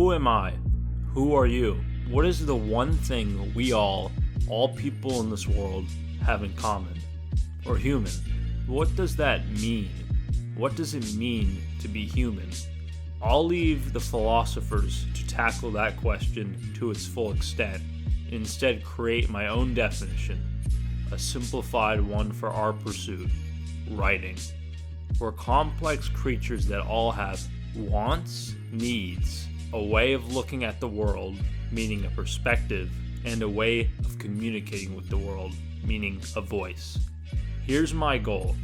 Who am I? Who are you? What is the one thing we all people in this world, have in common? Or human? What does that mean? What does it mean to be human? I'll leave the philosophers to tackle that question to its full extent, and instead create my own definition, a simplified one for our pursuit, writing. We're complex creatures that all have wants, needs, a way of looking at the world, meaning a perspective, and a way of communicating with the world, meaning a voice. Here's my goal.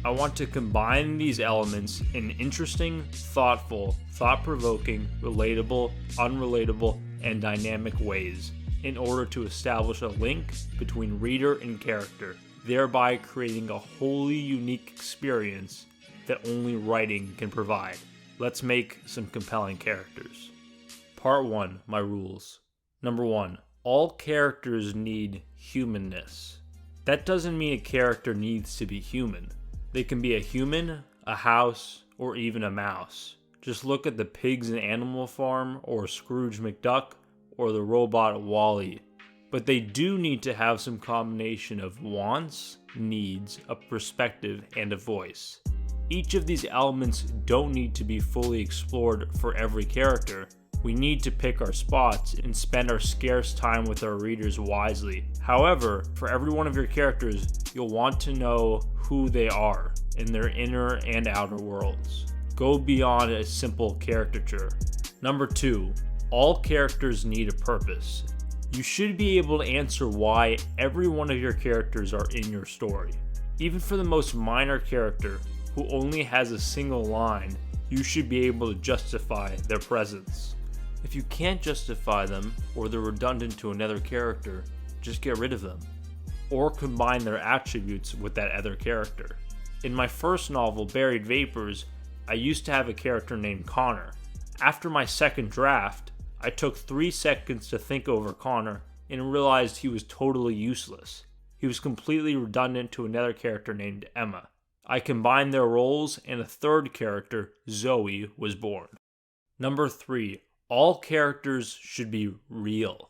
I want to combine these elements in interesting, thoughtful, thought-provoking, relatable, unrelatable, and dynamic ways in order to establish a link between reader and character, thereby creating a wholly unique experience that only writing can provide. Let's make some compelling characters. Part 1. My rules. Number 1. All characters need humanness. That doesn't mean a character needs to be human. They can be a human, a house, or even a mouse. Just look at the Pigs in Animal Farm, or Scrooge McDuck, or the robot Wall-E. But they do need to have some combination of wants, needs, a perspective, and a voice. Each of these elements don't need to be fully explored for every character. We need to pick our spots and spend our scarce time with our readers wisely. However, for every one of your characters, you'll want to know who they are in their inner and outer worlds. Go beyond a simple caricature. Number 2, all characters need a purpose. You should be able to answer why every one of your characters are in your story. Even for the most minor character, who only has a single line, you should be able to justify their presence. If you can't justify them, or they're redundant to another character, just get rid of them. Or combine their attributes with that other character. In my first novel, Buried Vapors, I used to have a character named Connor. After my second draft, I took 3 seconds to think over Connor and realized he was totally useless. He was completely redundant to another character named Emma. I combined their roles and a third character, Zoe, was born. Number 3. All characters should be real.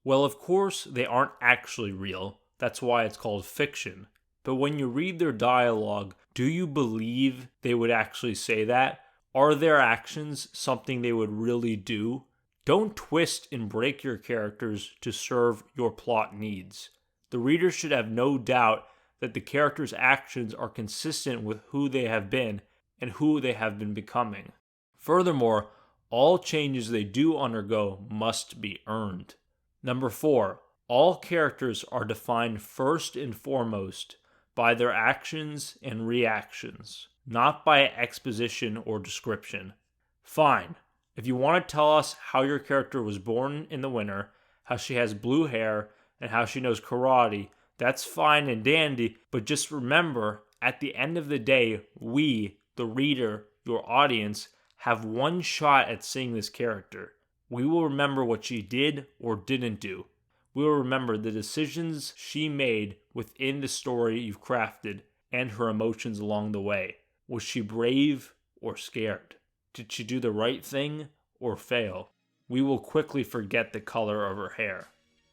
Well, of course, they aren't actually real. That's why it's called fiction. But when you read their dialogue, do you believe they would actually say that? Are their actions something they would really do? Don't twist and break your characters to serve your plot needs. The reader should have no doubt that the characters' actions are consistent with who they have been and who they have been becoming. Furthermore, all changes they do undergo must be earned. Number 4, all characters are defined first and foremost by their actions and reactions, not by exposition or description. Fine, if you want to tell us how your character was born in the winter, how she has blue hair, and how she knows karate, that's fine and dandy, but just remember, at the end of the day, we, the reader, your audience, have one shot at seeing this character. We will remember what she did or didn't do. We will remember the decisions she made within the story you've crafted and her emotions along the way. Was she brave or scared? Did she do the right thing or fail? We will quickly forget the color of her hair.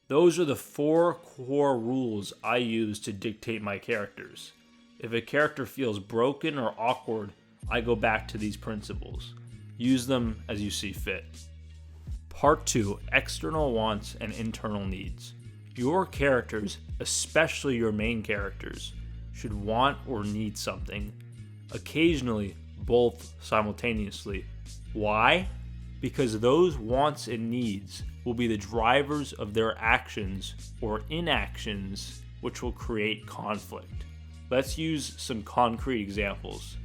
Those are the 4 core rules I use to dictate my characters. If a character feels broken or awkward, I go back to these principles. Use them as you see fit. Part 2. External wants and internal needs. Your characters, especially your main characters, should want or need something. Occasionally, both simultaneously. Why? Because those wants and needs will be the drivers of their actions or inactions, which will create conflict. Let's use some concrete examples.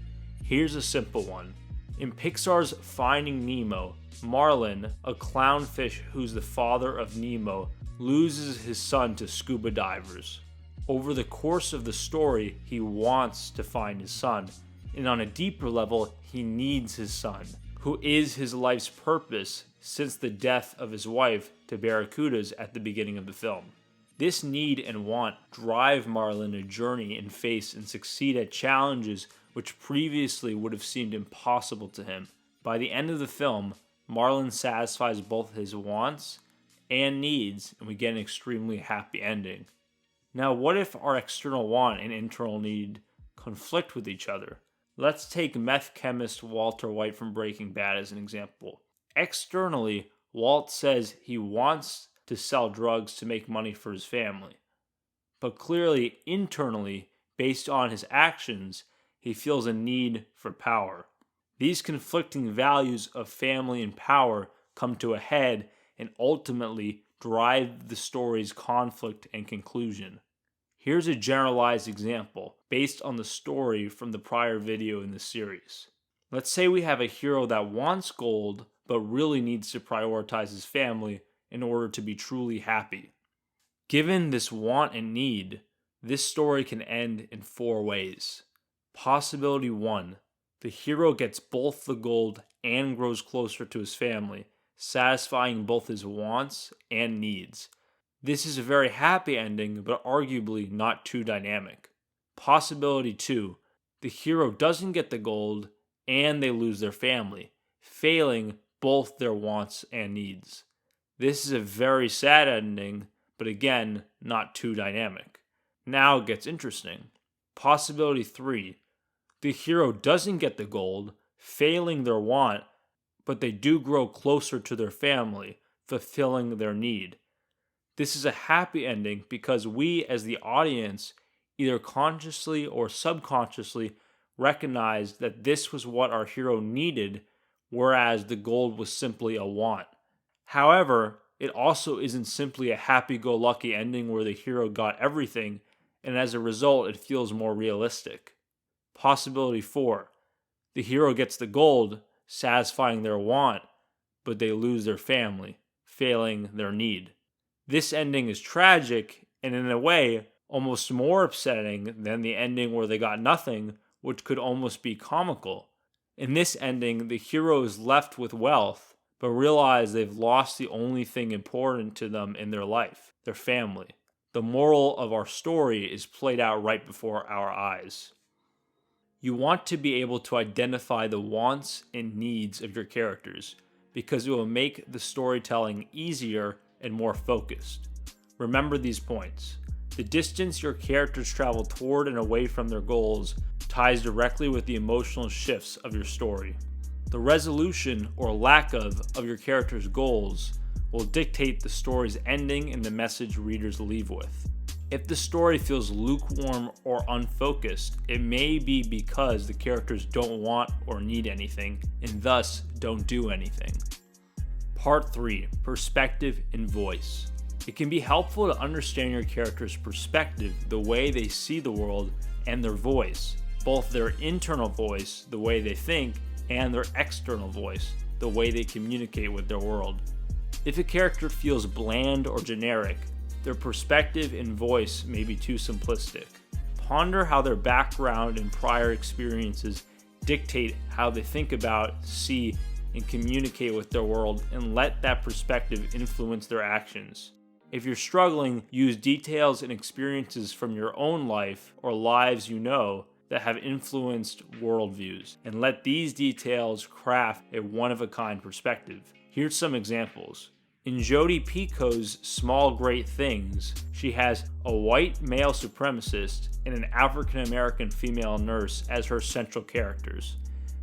Here's a simple one. In Pixar's Finding Nemo, Marlin, a clownfish who's the father of Nemo, loses his son to scuba divers. Over the course of the story, he wants to find his son, and on a deeper level, he needs his son, who is his life's purpose since the death of his wife to barracudas at the beginning of the film. This need and want drive Marlin to journey and face and succeed at challenges which previously would have seemed impossible to him. By the end of the film, Marlin satisfies both his wants and needs, and we get an extremely happy ending. Now, what if our external want and internal need conflict with each other? Let's take meth chemist Walter White from Breaking Bad as an example. Externally, Walt says he wants to sell drugs to make money for his family. But clearly, internally, based on his actions, he feels a need for power. These conflicting values of family and power come to a head and ultimately drive the story's conflict and conclusion. Here's a generalized example based on the story from the prior video in the series. Let's say we have a hero that wants gold but really needs to prioritize his family in order to be truly happy. Given this want and need, this story can end in 4 ways. Possibility 1. The hero gets both the gold and grows closer to his family, satisfying both his wants and needs. This is a very happy ending, but arguably not too dynamic. Possibility 2. The hero doesn't get the gold and they lose their family, failing both their wants and needs. This is a very sad ending, but again, not too dynamic. Now it gets interesting. Possibility 3. The hero doesn't get the gold, failing their want, but they do grow closer to their family, fulfilling their need. This is a happy ending because we, as the audience, either consciously or subconsciously recognized that this was what our hero needed, whereas the gold was simply a want. However, it also isn't simply a happy-go-lucky ending where the hero got everything, and as a result, it feels more realistic. Possibility 4. The hero gets the gold, satisfying their want, but they lose their family, failing their need. This ending is tragic, and in a way, almost more upsetting than the ending where they got nothing, which could almost be comical. In this ending, the hero is left with wealth, but realize they've lost the only thing important to them in their life, their family. The moral of our story is played out right before our eyes. You want to be able to identify the wants and needs of your characters because it will make the storytelling easier and more focused. Remember these points. The distance your characters travel toward and away from their goals ties directly with the emotional shifts of your story. The resolution or lack of your character's goals will dictate the story's ending and the message readers leave with. If the story feels lukewarm or unfocused, it may be because the characters don't want or need anything and thus don't do anything. Part 3. Perspective and voice. It can be helpful to understand your character's perspective, the way they see the world, and their voice, both their internal voice, the way they think, and their external voice, the way they communicate with their world. If a character feels bland or generic, their perspective and voice may be too simplistic. Ponder how their background and prior experiences dictate how they think about, see, and communicate with their world, and let that perspective influence their actions. If you're struggling, use details and experiences from your own life or lives you know that have influenced worldviews, and let these details craft a one-of-a-kind perspective. Here's some examples. In Jodi Picoult's Small Great Things, she has a white male supremacist and an African-American female nurse as her central characters.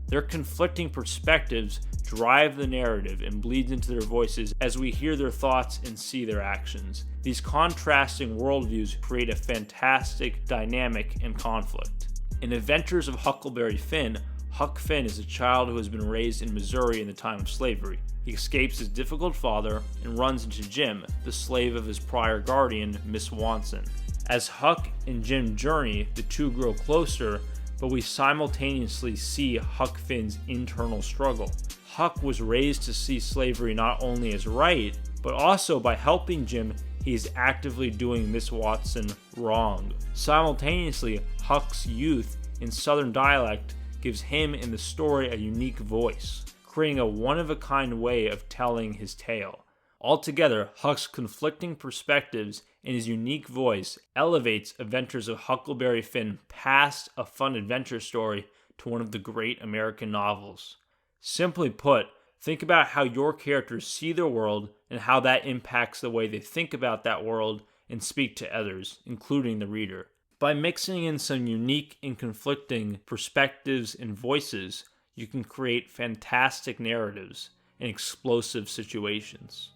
Their conflicting perspectives drive the narrative and bleeds into their voices as we hear their thoughts and see their actions. These contrasting worldviews create a fantastic dynamic and conflict. In Adventures of Huckleberry Finn, Huck Finn is a child who has been raised in Missouri in the time of slavery. He escapes his difficult father and runs into Jim, the slave of his prior guardian, Miss Watson. As Huck and Jim journey, the two grow closer, but we simultaneously see Huck Finn's internal struggle. Huck was raised to see slavery not only as right, but also by helping Jim, he is actively doing Miss Watson wrong. Simultaneously, Huck's youth in Southern dialect gives him in the story a unique voice, creating a one-of-a-kind way of telling his tale. Altogether, Huck's conflicting perspectives and his unique voice elevates Adventures of Huckleberry Finn past a fun adventure story to one of the great American novels. Simply put, Think about how your characters see the world and how that impacts the way they think about that world and speak to others, including the reader. By mixing in some unique and conflicting perspectives and voices, you can create fantastic narratives and explosive situations.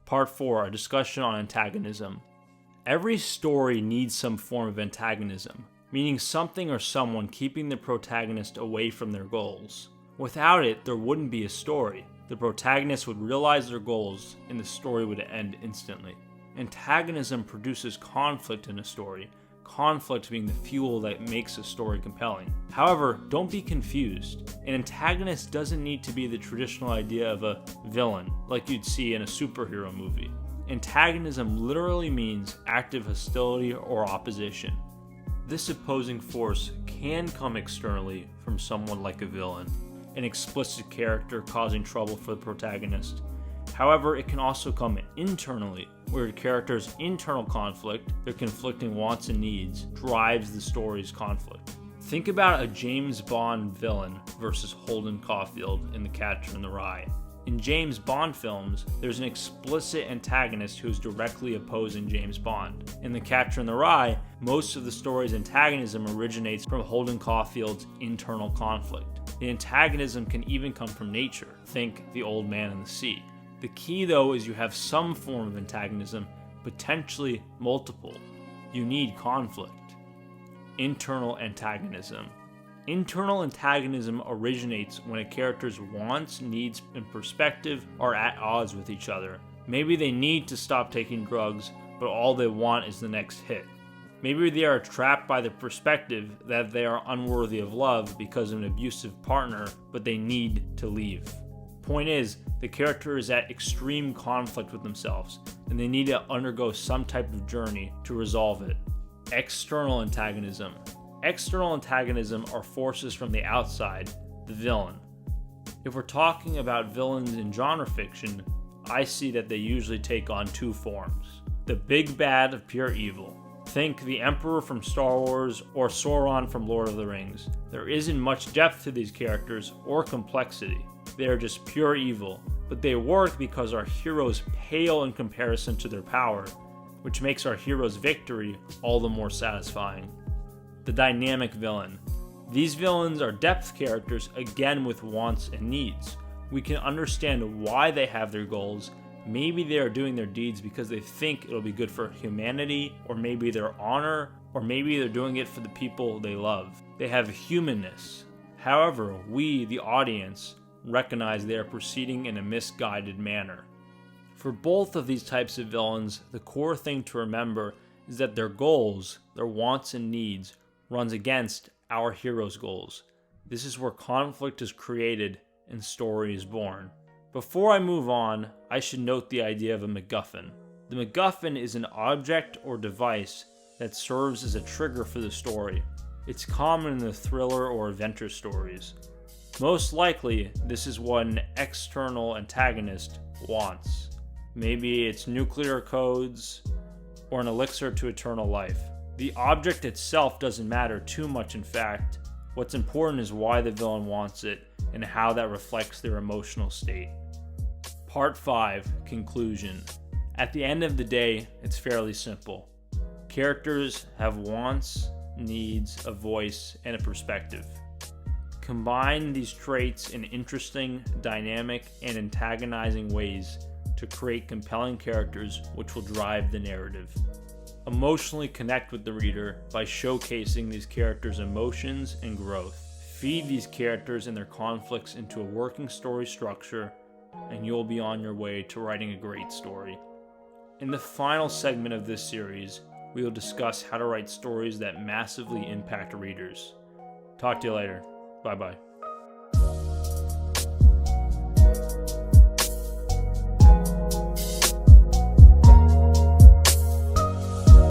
Part 4, a discussion on antagonism. Every story needs some form of antagonism, meaning something or someone keeping the protagonist away from their goals. Without it, there wouldn't be a story. The protagonist would realize their goals, and the story would end instantly. Antagonism produces conflict in a story, conflict being the fuel that makes a story compelling. However, don't be confused. An antagonist doesn't need to be the traditional idea of a villain, like you'd see in a superhero movie. Antagonism literally means active hostility or opposition. This opposing force can come externally from someone like a villain, an explicit character causing trouble for the protagonist. However, it can also come internally, where the character's internal conflict, their conflicting wants and needs, drives the story's conflict. Think about a James Bond villain versus Holden Caulfield in The Catcher in the Rye. In James Bond films, there's an explicit antagonist who is directly opposing James Bond. In The Catcher in the Rye, most of the story's antagonism originates from Holden Caulfield's internal conflict. The antagonism can even come from nature. Think The Old Man and the Sea. The key, though, is you have some form of antagonism, potentially multiple. You need conflict. Internal antagonism. Internal antagonism originates when a character's wants, needs, and perspective are at odds with each other. Maybe they need to stop taking drugs, but all they want is the next hit. Maybe they are trapped by the perspective that they are unworthy of love because of an abusive partner, but they need to leave. Point is, the character is at extreme conflict with themselves, and they need to undergo some type of journey to resolve it. External antagonism. External antagonism are forces from the outside, the villain. If we're talking about villains in genre fiction, I see that they usually take on two forms. The big bad of pure evil. Think the Emperor from Star Wars or Sauron from Lord of the Rings. There isn't much depth to these characters or complexity. They are just pure evil, but they work because our heroes pale in comparison to their power, which makes our hero's victory all the more satisfying. The dynamic villain. These villains are depth characters, again with wants and needs. We can understand why they have their goals. Maybe they are doing their deeds because they think it'll be good for humanity, or maybe their honor, or maybe they're doing it for the people they love. They have humanness. However, we, the audience, recognize they are proceeding in a misguided manner. For both of these types of villains, the core thing to remember is that their goals, their wants and needs, runs against our hero's goals. This is where conflict is created and story is born. Before I move on, I should note the idea of a MacGuffin. The MacGuffin is an object or device that serves as a trigger for the story. It's common in the thriller or adventure stories. Most likely, this is what an external antagonist wants. Maybe it's nuclear codes or an elixir to eternal life. The object itself doesn't matter too much, in fact. What's important is why the villain wants it and how that reflects their emotional state. Part 5, Conclusion. At the end of the day, it's fairly simple. Characters have wants, needs, a voice, and a perspective. Combine these traits in interesting, dynamic, and antagonizing ways to create compelling characters which will drive the narrative. Emotionally connect with the reader by showcasing these characters' emotions and growth. Feed these characters and their conflicts into a working story structure, and you'll be on your way to writing a great story. In the final segment of this series, we will discuss how to write stories that massively impact readers. Talk to you later. Bye-bye.